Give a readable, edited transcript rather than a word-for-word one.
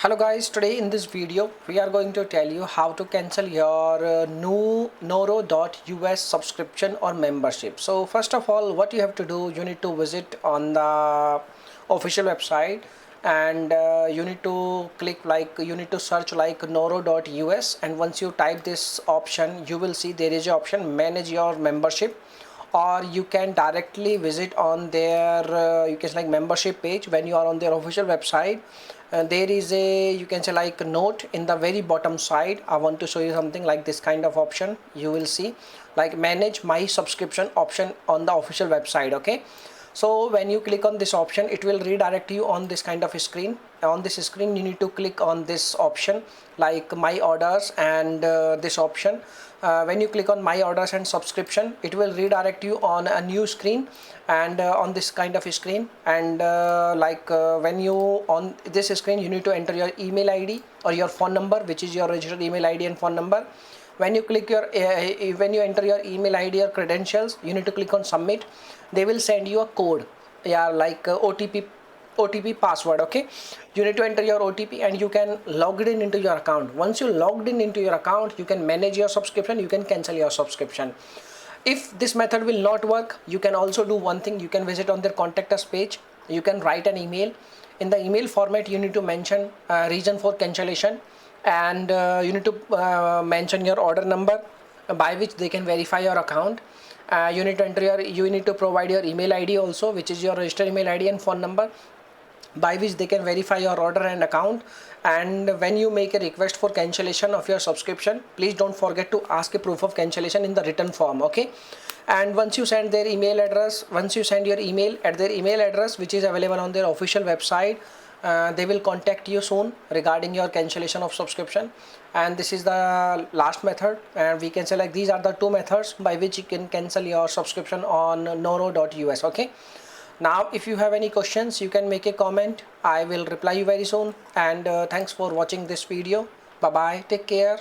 Hello guys, today in this video we are going to tell you how to cancel your new Nooro.US subscription or membership. So first of all, what you have to do, you need to visit on the official website and you need to search like Nooro.US, and once you type this option you will see there is an option manage your membership, or you can directly visit on their you can say like membership page. When you are on their official website, there is a you can say like a note in the very bottom side. I want to show you something like this kind of option. You will see like manage my subscription option on the official website. Okay, so when you click on this option, it will redirect you on this kind of a screen. On this screen you need to click on this option like my orders and this option. When you click on my orders and subscription, it will redirect you on a new screen, and on this kind of a screen, and when you on this screen you need to enter your email ID or your phone number, which is your registered email ID and phone number. When you click your when you enter your email ID or credentials, you need to click on submit. They will send you a code, yeah, like OTP password. Okay, you need to enter your OTP and you can log it in into your account. Once you logged in into your account, you can manage your subscription, you can cancel your subscription. If this method will not work, you can also do one thing. You can visit on their contact us page. You can write an email. In the email format, you need to mention reason for cancellation, and you need to mention your order number by which they can verify your account. You need to provide your email ID also, which is your registered email ID and phone number, by which they can verify your order and account. And when you make a request for cancellation of your subscription, please don't forget to ask a proof of cancellation in the written form. Okay, and once you send your email at their email address, which is available on their official website, they will contact you soon regarding your cancellation of subscription. And this is the last method, and we can say like these are the two methods by which you can cancel your subscription on Nooro.US. Okay, now if you have any questions, you can make a comment. I will reply you very soon, and thanks for watching this video. Bye bye, take care.